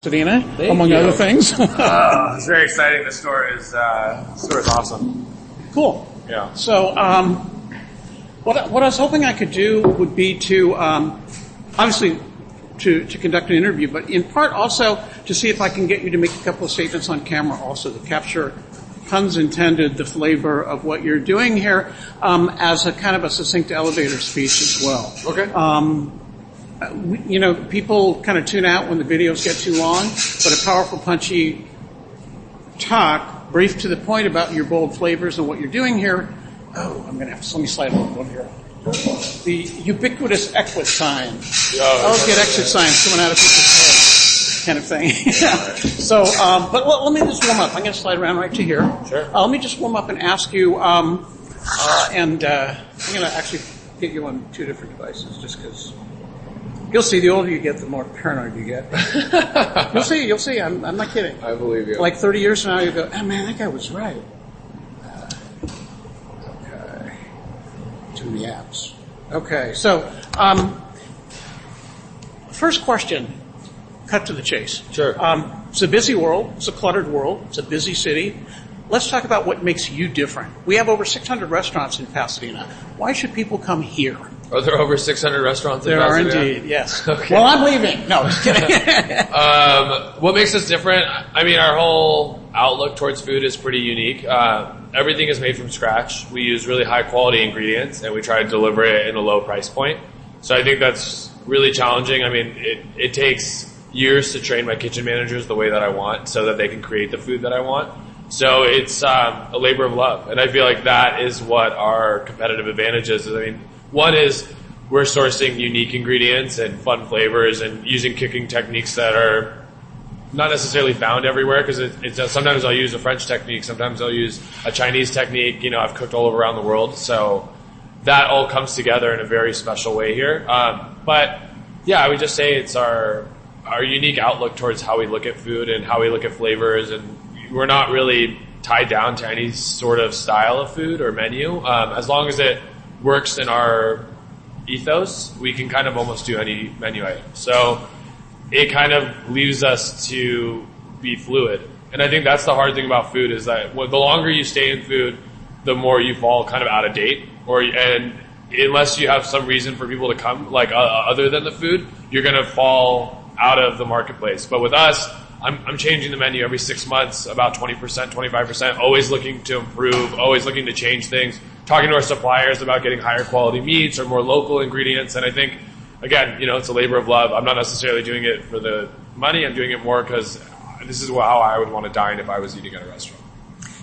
Pasadena, Thank among you. other things. It's very exciting. The store is awesome. Cool. Yeah. So, what I was hoping I could do would be to, obviously, to conduct an interview, but in part also to see if I can get you to make a couple of statements on camera also to capture, puns intended, the flavor of what you're doing here as a kind of a succinct elevator speech as well. Okay. People kind of tune out when the videos get too long, but a powerful, punchy talk, brief to the point about your bold flavors and what you're doing here. Oh, let me slide over here. The ubiquitous exit sign. Always get exit signs coming out of people's heads, kind of thing. So, but let me just warm up. I'm going to slide around right to here. Sure. Let me just warm up and ask you, and I'm going to actually get you on two different devices just because. You'll see, the older you get, the more paranoid you get. You'll see. I'm not kidding. I believe you. Like 30 years from now, you go, oh man, that guy was right. Okay. To the apps. Okay, so, first question, cut to the chase. Sure. It's a busy world. It's a cluttered world. It's a busy city. Let's talk about what makes you different. We have over 600 restaurants in Pasadena. Why should people come here? Are there over 600 restaurants in There Pasadena? are indeed, yes. Okay. Well, I'm leaving. No, just kidding. What makes us different? I mean, our whole outlook towards food is pretty unique. Everything is made from scratch. We use really high quality ingredients and we try to deliver it in a low price point. So I think that's really challenging. I mean, it takes years to train my kitchen managers the way that I want so that they can create the food that I want. So it's a labor of love. And I feel like that is what our competitive advantage is. I mean, one is we're sourcing unique ingredients and fun flavors and using cooking techniques that are not necessarily found everywhere because sometimes I'll use a French technique, sometimes I'll use a Chinese technique. You know, I've cooked all over around the world. So that all comes together in a very special way here. But yeah, I would just say it's our unique outlook towards how we look at food and how we look at flavors, and we're not really tied down to any sort of style of food or menu. As long as it works in our ethos, we can kind of almost do any menu item. So it kind of leaves us to be fluid. And I think that's the hard thing about food is that the longer you stay in food, the more you fall kind of out of date. And unless you have some reason for people to come, like other than the food, you're going to fall out of the marketplace. But with us, I'm changing the menu every 6 months, about 20%, 25%, always looking to improve, always looking to change things, talking to our suppliers about getting higher quality meats or more local ingredients. And I think, again, it's a labor of love. I'm not necessarily doing it for the money. I'm doing it more because this is how I would want to dine if I was eating at a restaurant.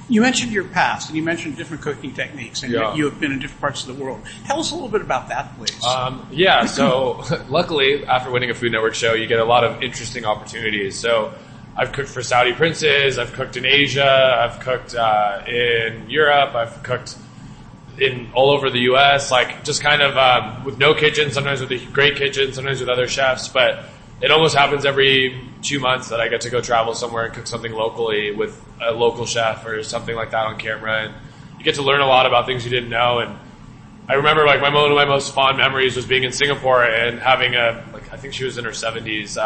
You mentioned your past, and you mentioned different cooking techniques, and Yeah. you have been in different parts of the world. Tell us a little bit about that, please. So luckily, after winning a Food Network show, you get a lot of interesting opportunities. So I've cooked for Saudi princes, I've cooked in Asia, I've cooked in Europe, I've cooked in all over the U.S., like just kind of with no kitchen, sometimes with a great kitchen, sometimes with other chefs, but it almost happens every 2 months that I get to go travel somewhere and cook something locally with a local chef or something like that on camera. And you get to learn a lot about things you didn't know. And I remember like one of my most fond memories was being in Singapore and having I think she was in her 70s.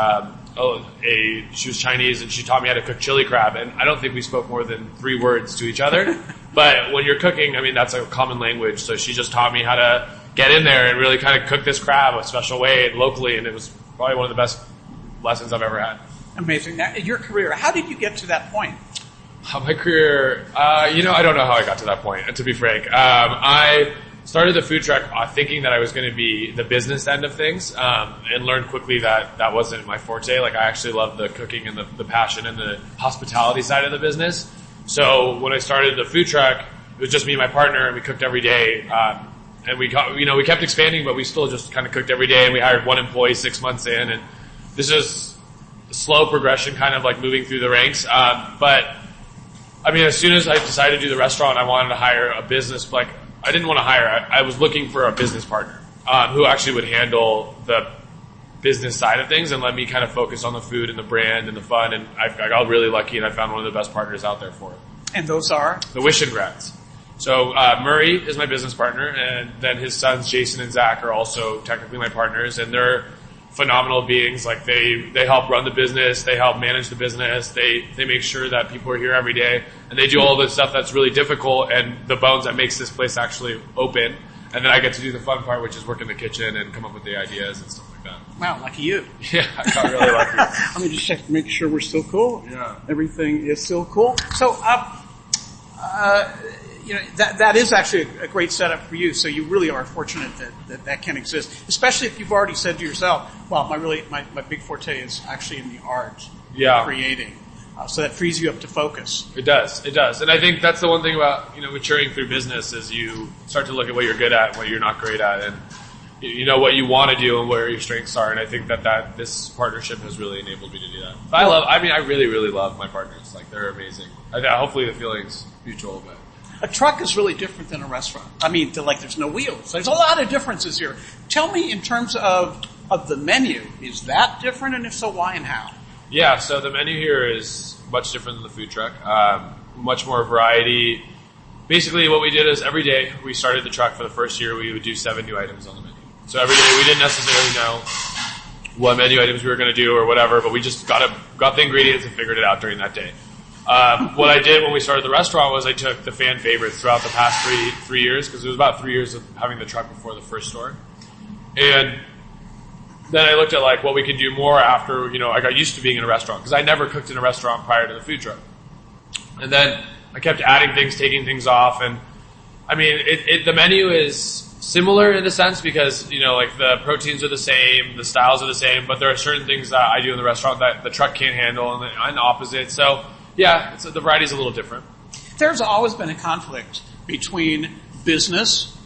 She was Chinese and she taught me how to cook chili crab. And I don't think we spoke more than 3 words to each other. But when you're cooking, I mean, that's a common language. So she just taught me how to get in there and really kind of cook this crab a special way locally. And it was probably one of the best lessons I've ever had. Amazing. Now, your career, how did you get to that point? My career, I don't know how I got to that point, to be frank. I started the food truck thinking that I was going to be the business end of things, and learned quickly that wasn't my forte. Like, I actually love the cooking and the passion and the hospitality side of the business. So when I started the food truck, it was just me and my partner, and we cooked every day. And we kept expanding, but we still just kind of cooked every day, and we hired 1 employee 6 months in, and this is a slow progression, kind of like moving through the ranks. But I mean, as soon as I decided to do the restaurant, I wanted to hire a business. Like, I didn't want to hire. I was looking for a business partner who actually would handle the business side of things and let me kind of focus on the food and the brand and the fun. And I got really lucky, and I found one of the best partners out there for it. And those are? The Wishengrads. So Murray is my business partner, and then his sons Jason and Zach are also technically my partners, and they're phenomenal beings. Like they help run the business, they help manage the business, they make sure that people are here every day, and they do all the stuff that's really difficult and the bones that makes this place actually open. And then I get to do the fun part, which is work in the kitchen and come up with the ideas and stuff like that. Wow, lucky you. Yeah, I got really lucky. Let me just check to make sure we're still cool. Yeah. Everything is still cool. So, that is actually a great setup for you. So you really are fortunate that can exist, especially if you've already said to yourself, well, my big forte is actually in the art, creating. So that frees you up to focus. It does. And I think that's the one thing about, maturing through business is you start to look at what you're good at and what you're not great at, and you know what you want to do and where your strengths are. And I think that this partnership has really enabled me to do that. But I really, really love my partners. Like, they're amazing. Hopefully the feeling's mutual, but. A truck is really different than a restaurant. I mean, there's no wheels. There's a lot of differences here. Tell me, in terms of the menu, is that different? And if so, why and how? Yeah, so the menu here is much different than the food truck. Much more variety. Basically, what we did is every day we started the truck for the first year, we would do 7 new items on the menu. So every day we didn't necessarily know what menu items we were going to do or whatever, but we just got the ingredients and figured it out during that day. What I did when we started the restaurant was I took the fan favorites throughout the past three years, because it was about 3 years of having the truck before the first store. And then I looked at what we could do more after, I got used to being in a restaurant, because I never cooked in a restaurant prior to the food truck. And then I kept adding things, taking things off, and I mean, the menu is similar in the sense because, the proteins are the same, the styles are the same, but there are certain things that I do in the restaurant that the truck can't handle, and the opposite. So, yeah, the variety's a little different. There's always been a conflict between business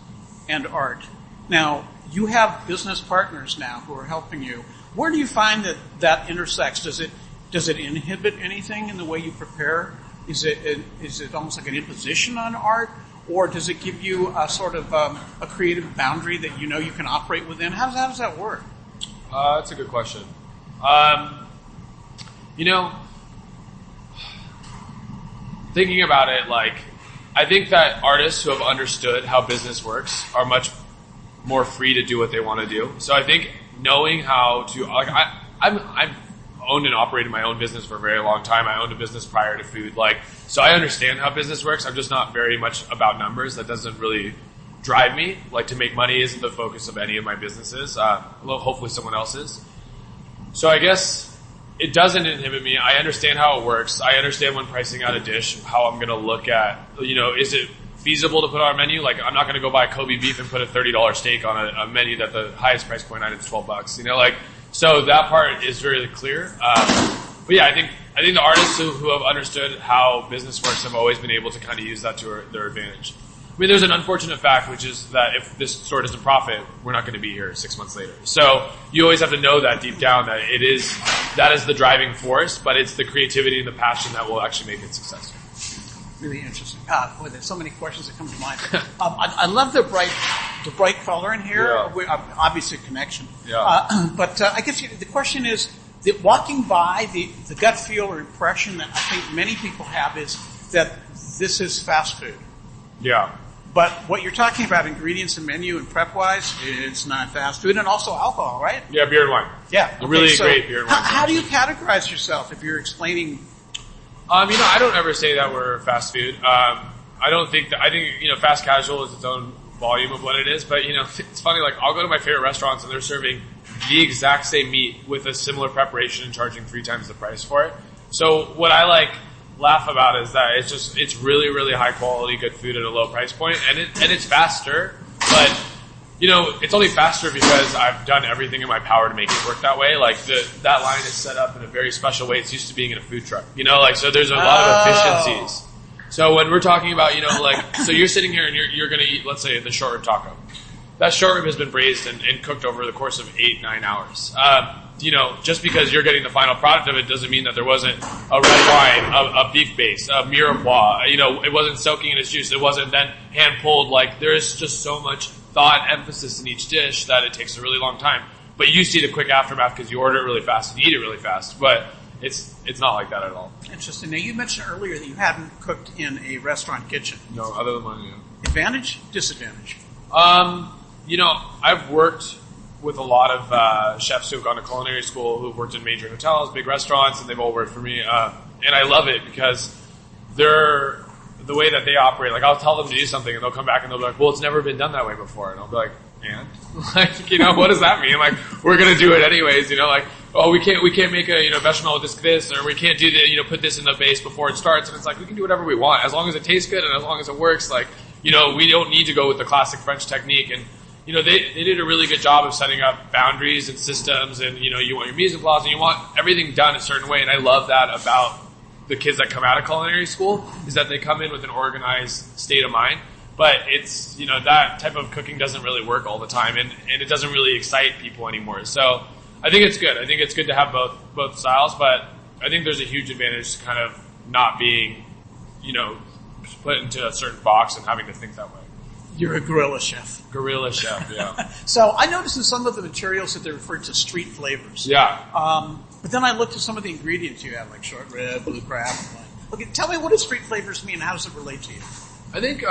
and art. Now, you have business partners now who are helping you. Where do you find that intersects? Does it inhibit anything in the way you prepare? Is it almost like an imposition on art, or does it give you a sort of a creative boundary that you can operate within? How does that work? That's a good question. Thinking about it, I think that artists who have understood how business works are much more free to do what they want to do. So I think knowing how to, I've owned and operated my own business for a very long time. I owned a business prior to food. So I understand how business works. I'm just not very much about numbers. That doesn't really drive me. To make money isn't the focus of any of my businesses. Hopefully someone else's. So I guess it doesn't inhibit me. I understand how it works. I understand when pricing out a dish, how I'm going to look at, is it feasible to put on our menu? I'm not going to go buy Kobe beef and put a $30 steak on a menu that the highest price point item is $12. So that part is very clear. But yeah, I think the artists who have understood how business works have always been able to kind of use that to their advantage. I mean, there's an unfortunate fact, which is that if this store doesn't profit, we're not going to be here 6 months later. So you always have to know that deep down that that is the driving force, but it's the creativity and the passion that will actually make it successful. Really interesting. Boy, there's so many questions that come to mind. I love the bright color in here. Yeah. Obviously, connection. Yeah. But I guess the question is that walking by, the gut feel or impression that I think many people have is that this is fast food. Yeah. But what you're talking about, ingredients and menu and prep-wise, it's not fast food, and also alcohol, right? Yeah, beer and wine. Yeah. Okay, really great beer and wine. How do you categorize yourself if you're explaining? I don't ever say that we're fast food. I think fast casual is its own volume of what it is, but it's funny, I'll go to my favorite restaurants and they're serving the exact same meat with a similar preparation and charging 3 times the price for it. So what I laugh about is that it's really, really high quality, good food at a low price point, and it's faster, but it's only faster because I've done everything in my power to make it work that way. That line is set up in a very special way. It's used to being in a food truck, so there's a lot of efficiencies. So when we're talking about, so you're sitting here and you're going to eat, let's say, the short rib taco. That short rib has been braised and cooked over the course of 8-9 hours. Just because you're getting the final product of it doesn't mean that there wasn't a red wine, a beef base, a mirepoix. It wasn't soaking in its juice. It wasn't then hand pulled. There is just so much thought, emphasis in each dish that it takes a really long time. But you see the quick aftermath because you order it really fast and you eat it really fast. But it's not like that at all. Interesting. Now, you mentioned earlier that you hadn't cooked in a restaurant kitchen. No, other than mine, yeah. Advantage, disadvantage? I've worked with a lot of chefs who've gone to culinary school, who've worked in major hotels, big restaurants, and they've all worked for me. And I love it because they're the way that they operate. Like I'll tell them to do something, and they'll come back and they'll be like, "Well, it's never been done that way before," and I'll be like, "And like, you know, what does that mean? Like, we're gonna do it anyways, you know, like." Oh, we can't make a, bechamel with this, or we can't do the, put this in the base before it starts. And it's like, we can do whatever we want as long as it tastes good and as long as it works. Like, we don't need to go with the classic French technique. And, they did a really good job of setting up boundaries and systems, and, you want your mise en place and you want everything done a certain way. And I love that about the kids that come out of culinary school, is that they come in with an organized state of mind. But it's, that type of cooking doesn't really work all the time, and it doesn't really excite people anymore. So, I think it's good. I think it's good to have both styles, but I think there's a huge advantage to kind of not being, put into a certain box and having to think that way. You're a guerrilla chef. Guerrilla chef, yeah. So I noticed in some of the materials that they referred to street flavors. Yeah. But then I looked at some of the ingredients you have, like short rib, blue crab. Okay, tell me, what do street flavors mean? How does it relate to you? I think,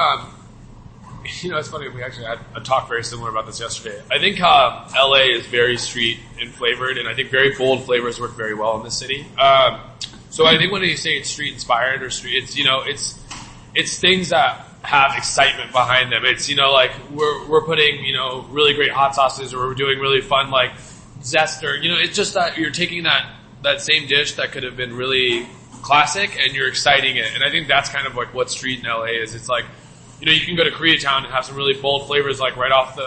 it's funny, we actually had a talk very similar about this yesterday. I think LA is very street and flavored, and I think very bold flavors work very well in this city. So I think when you say it's street inspired or street, it's things that have excitement behind them. It's, like we're putting, really great hot sauces, or we're doing really fun, like zest, or, it's just that you're taking that same dish that could have been really classic and you're exciting it. And I think that's kind of like what street in LA is. It's like, you can go to Koreatown and have some really bold flavors, like right off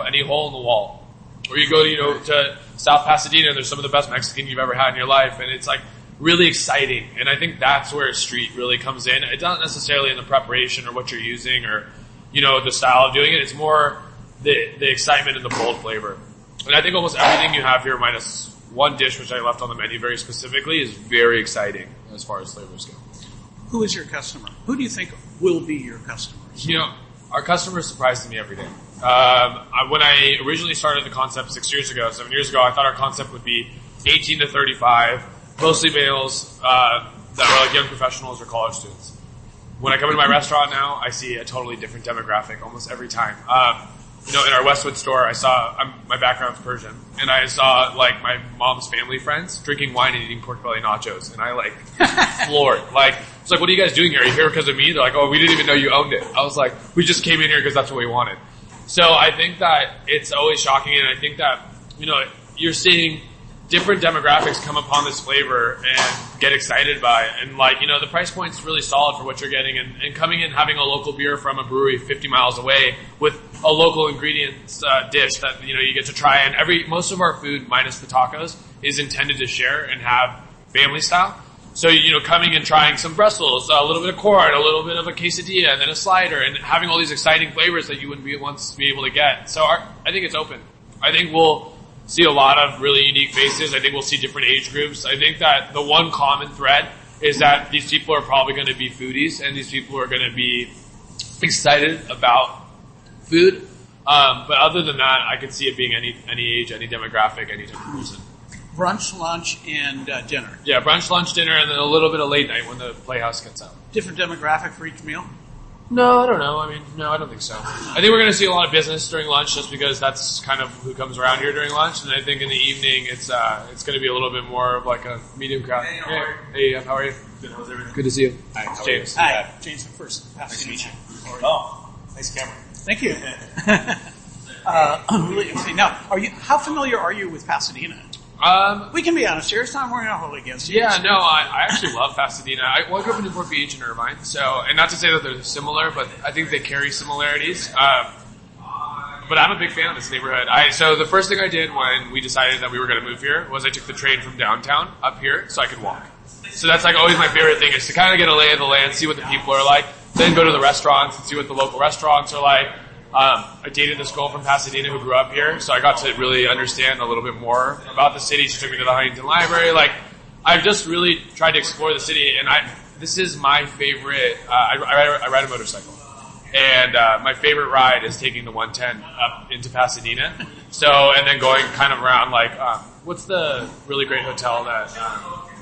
any hole in the wall. Or you go to, to South Pasadena, and there's some of the best Mexican you've ever had in your life, and it's like really exciting. And I think that's where street really comes in. It's not necessarily in the preparation or what you're using or, the style of doing it. It's more the excitement and the bold flavor. And I think almost everything you have here, minus one dish, which I left on the menu very specifically, is very exciting as far as flavors go. Who is your customer? Who do you think will be your customers? Our customers surprises me every day. When I originally started the concept 7 years ago, I thought our concept would be 18 to 35, mostly males that are like young professionals or college students. When I come into my restaurant now, I see a totally different demographic almost every time. In our Westwood store, I saw, my background's Persian, and I saw, like, my mom's family friends drinking wine and eating pork belly nachos, and I, floored. It's like, what are you guys doing here? Are you here because of me? They're like, oh, we didn't even know you owned it. I was like, we just came in here because that's what we wanted. So I think that it's always shocking, and I think that, you're seeing different demographics come upon this flavor and get excited by it. And the price point's really solid for what you're getting, and coming in having a local beer from a brewery 50 miles away with a local ingredients dish that, you get to try. And most of our food, minus the tacos, is intended to share and have family style. So, coming and trying some Brussels, a little bit of corn, a little bit of a quesadilla, and then a slider, and having all these exciting flavors that you wouldn't be able to get. So I think it's open. I think we'll see a lot of really unique faces. I think we'll see different age groups. I think that the one common thread is that these people are probably going to be foodies, and these people are going to be excited about food. But other than that, I could see it being any age, any demographic, any type of person. Brunch, lunch, and dinner. Yeah, brunch, lunch, dinner, and then a little bit of late night when the playhouse gets out. Different demographic for each meal? No, I don't know. No, I don't think so. I think we're going to see a lot of business during lunch just because that's kind of who comes around here during lunch. And I think in the evening, it's going to be a little bit more of like a medium crowd. Hey, how are you? Hey, how are you? Good, how's everything? Good to see you. Hi, how James. Are you? Hi, James McPherson. Nice to meet you. How are you? Oh, nice camera. Thank you. Really interesting. Now, how familiar are you with Pasadena? We can be honest here. It's not we're not holding against you. Yeah, no, I actually love Pasadena. I grew up in Newport Beach and Irvine, and not to say that they're similar, but I think they carry similarities. But I'm a big fan of this neighborhood. So the first thing I did when we decided that we were going to move here was I took the train from downtown up here so I could walk. So that's like always my favorite thing is to kind of get a lay of the land, see what the people are like, then go to the restaurants and see what the local restaurants are like. I dated this girl from Pasadena who grew up here, so I got to really understand a little bit more about the city. She took me to the Huntington Library. I've just really tried to explore the city, and this is my favorite. I ride a motorcycle, and my favorite ride is taking the 110 up into Pasadena. And then going kind of around what's the really great hotel that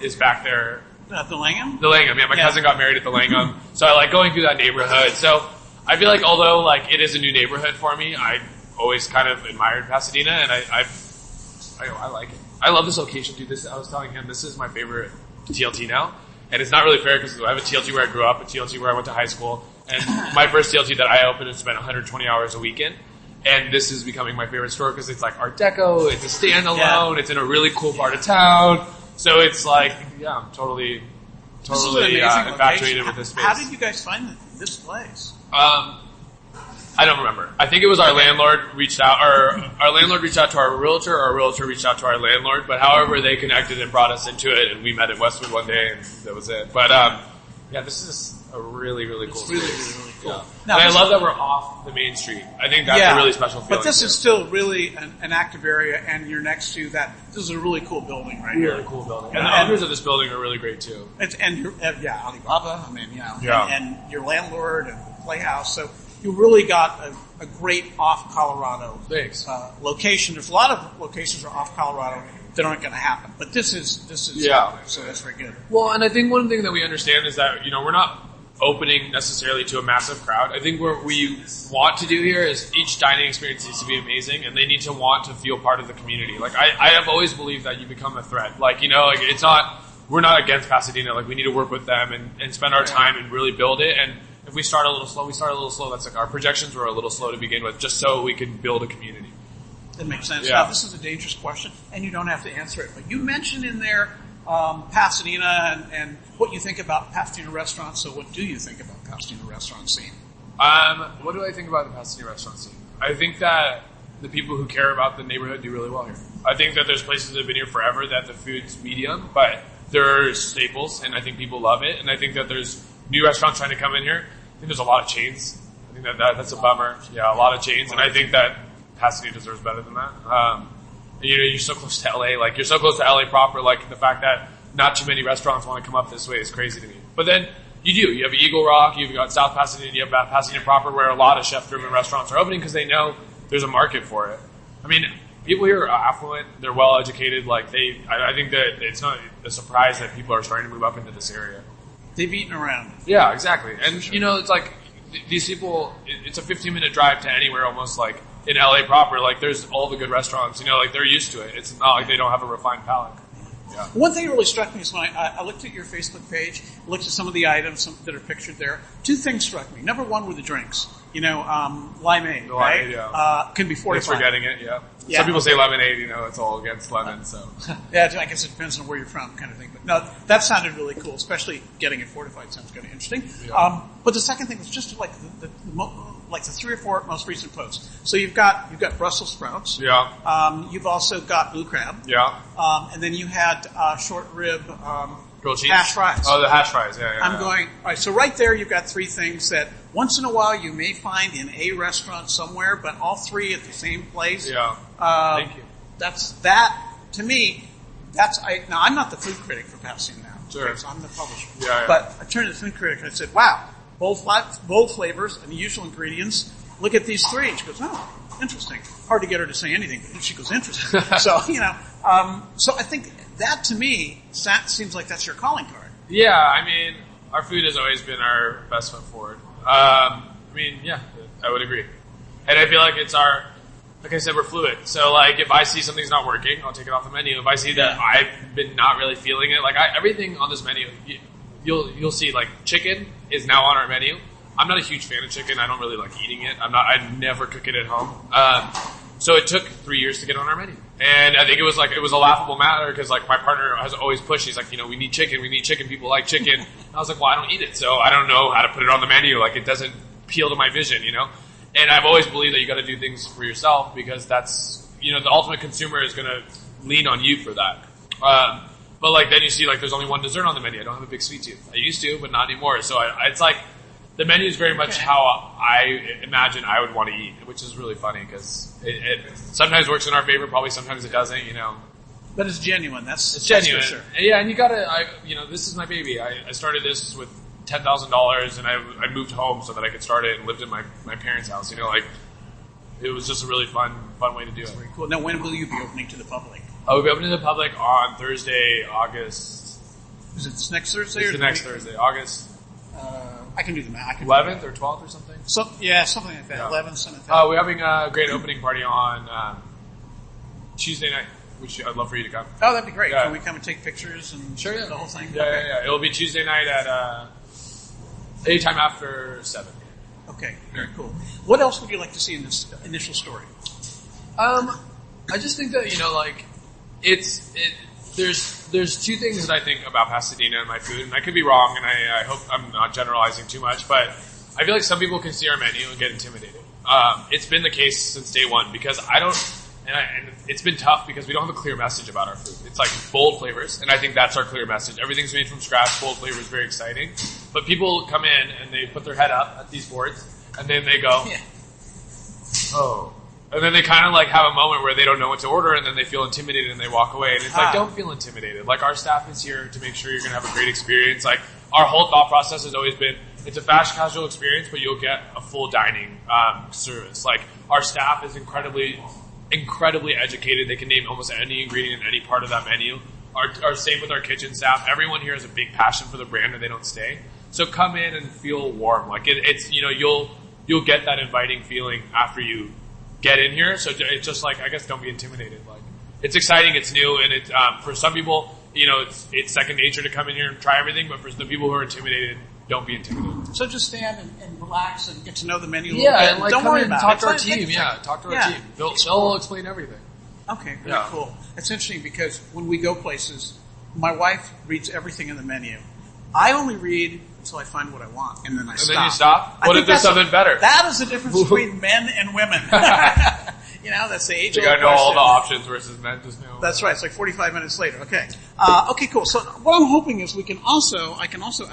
is back there? The Langham? The Langham, yeah. My cousin got married at the Langham, so I like going through that neighborhood. So I feel like although it is a new neighborhood for me, I always kind of admired Pasadena, and I like it. I love this location, dude. I was telling him, this is my favorite TLT now. And it's not really fair because I have a TLT where I grew up, a TLT where I went to high school, and my first TLT that I opened and spent 120 hours a weekend. And this is becoming my favorite store because it's like Art Deco, it's a standalone, it's in a really cool part of town. So it's like, yeah, I'm totally infatuated with this space. How did you guys find this place? I don't remember. I think it was our landlord reached out, or our landlord reached out to our realtor reached out to our landlord, but however they connected and brought us into it, and we met at Westwood one day, and that was it. But, yeah, this is a really, really cool space. Really, really cool. Yeah. Now, and I love that we're off the main street. I think that's a really special feeling. But this is still really an active area, and you're next to that. This is a really cool building right here. Really cool building. And the owners of this building are really great, too. And you're, Alibaba, and your landlord and the Playhouse, so you really got a great off Colorado location. There's a lot of locations that are off Colorado that aren't going to happen, but this is so that's very good. Well, and I think one thing that we understand is that we're not opening necessarily to a massive crowd. I think what we want to do here is each dining experience needs to be amazing, and they need to want to feel part of the community. Like I have always believed that you become a thread. Like it's not, we're not against Pasadena. Like we need to work with them and spend our time and really build it. And if we start a little slow, That's like our projections were a little slow to begin with, just so we can build a community. That makes sense. Yeah. Now, this is a dangerous question, and you don't have to answer it. But you mentioned in there Pasadena and what you think about Pasadena restaurants. So what do you think about Pasadena restaurant scene? What do I think about the Pasadena restaurant scene? I think that the people who care about the neighborhood do really well here. I think that there's places that have been here forever that the food's medium, but they're staples, and I think people love it. And I think that there's new restaurants trying to come in here. I think there's a lot of chains. I think that's a bummer. Yeah, a lot of chains, and I think that Pasadena deserves better than that. You're so close to LA, like you're so close to LA proper, like the fact that not too many restaurants want to come up this way is crazy to me. But then you have Eagle Rock, you've got South Pasadena, you have Pasadena proper where a lot of chef-driven restaurants are opening because they know there's a market for it. I mean, people here are affluent, they're well-educated, I think that it's not a surprise that people are starting to move up into this area. They've eaten around. Yeah, exactly. And, it's like these people, it's a 15-minute drive to anywhere almost like in LA proper. Like there's all the good restaurants, they're used to it. It's not like they don't have a refined palate. Yeah. One thing that really struck me is when I looked at your Facebook page, looked at some of the items that are pictured there. Two things struck me. Number one were the drinks. Limeade, right? Yeah. Can be fortified. Thanks for getting it, yeah. Some people say lemonade, it's all against lemon, so. Yeah, I guess it depends on where you're from kind of thing. But no, that sounded really cool, especially getting it fortified sounds kind of interesting. Yeah. But the second thing was just like the 3 or 4 most recent posts. So you've got Brussels sprouts. Yeah. You've also got blue crab. Yeah. And then you had short rib grilled cheese? Hash fries. Oh, the hash fries, yeah. I'm going, all right, so right there you've got 3 things that once in a while you may find in a restaurant somewhere, but all 3 at the same place. Yeah. Thank you. To me, now I'm not the food critic for Pasadena now. Sure. I'm the publisher. Yeah. But I turned to the food critic and I said, wow, bold flavors and the usual ingredients. Look at these 3. She goes, oh, interesting. Hard to get her to say anything, but she goes, interesting. So, so I think that to me seems like that's your calling card. Yeah, I mean, our food has always been our best foot forward. I would agree. And I feel like like I said, we're fluid. So if I see something's not working, I'll take it off the menu. If I see that I've been not really feeling it, everything on this menu, you'll see chicken is now on our menu. I'm not a huge fan of chicken. I don't really like eating it. I never cook it at home. So it took 3 years to get on our menu. And I think it was a laughable matter because my partner has always pushed. He's like, we need chicken. People like chicken. And I was like, well, I don't eat it. So I don't know how to put it on the menu. It doesn't appeal to my vision, And I've always believed that you got to do things for yourself because that's, the ultimate consumer is going to lean on you for that. But then you see there's only one dessert on the menu. I don't have a big sweet tooth. I used to, but not anymore. So it's the menu is very much how I imagine I would want to eat, which is really funny because it sometimes works in our favor, probably sometimes it doesn't, But it's genuine. It's genuine. For sure. Yeah, and you gotta, this is my baby. I started this with $10,000 and I moved home so that I could start it and lived in my parents' house. It was just a really fun way to do it. Very cool. Now, when will you be opening to the public? I will be opening to the public on Thursday, August. Is it next Thursday? It's the next Thursday, August. I can do the math. I can 11th or 12th or something. So, yeah, something like that. Yeah. 11, something like that. We're having a great opening party on Tuesday night, which I'd love for you to come. Oh, that'd be great. Yeah. Can we come and take pictures and Sure, yeah. the whole thing? Yeah. It'll be Tuesday night at anytime after 7. Okay, very cool. What else would you like to see in this initial story? I just think that, like, there's two things that I think about Pasadena and my food, and I could be wrong, and I hope I'm not generalizing too much, but I feel like some people can see our menu and get intimidated. It's been the case since day one because and it's been tough because we don't have a clear message about our food. It's like bold flavors, and I think that's our clear message. Everything's made from scratch, bold flavors, very exciting. But people come in and they put their head up at these boards, and then they go, oh. And then they kind of like have a moment where they don't know what to order, and then they feel intimidated and they walk away. And it's like, don't feel intimidated. Like, our staff is here to make sure you're going to have a great experience. Like, our whole thought process has always been, it's a fast casual experience, but you'll get a full dining service. Like, our staff is incredibly educated. They can name almost any ingredient in any part of that menu. Our same with our kitchen staff. Everyone here has a big passion for the brand, and they don't stay. So come in and feel warm. Like, it's you'll get that inviting feeling after you get in here. So it's just like, I guess, don't be intimidated. Like, it's exciting, it's new, and it's for some people, it's second nature to come in here and try everything. But for the people who are intimidated, don't be intimidated. So just stand and relax and get to know the menu a little bit. And like, don't come worry in and about talk it. to our team. Talk to our team. They'll explain everything. Okay, very cool. It's interesting because when we go places, my wife reads everything in the menu. I only read until I find what I want, and then I stop. And then you stop? What if there's something better? That is the difference between men and women. That's the age-old question. You gotta know all the options versus men just know. That's right. It's like 45 minutes later. Okay. Okay, cool. So what I'm hoping is I can also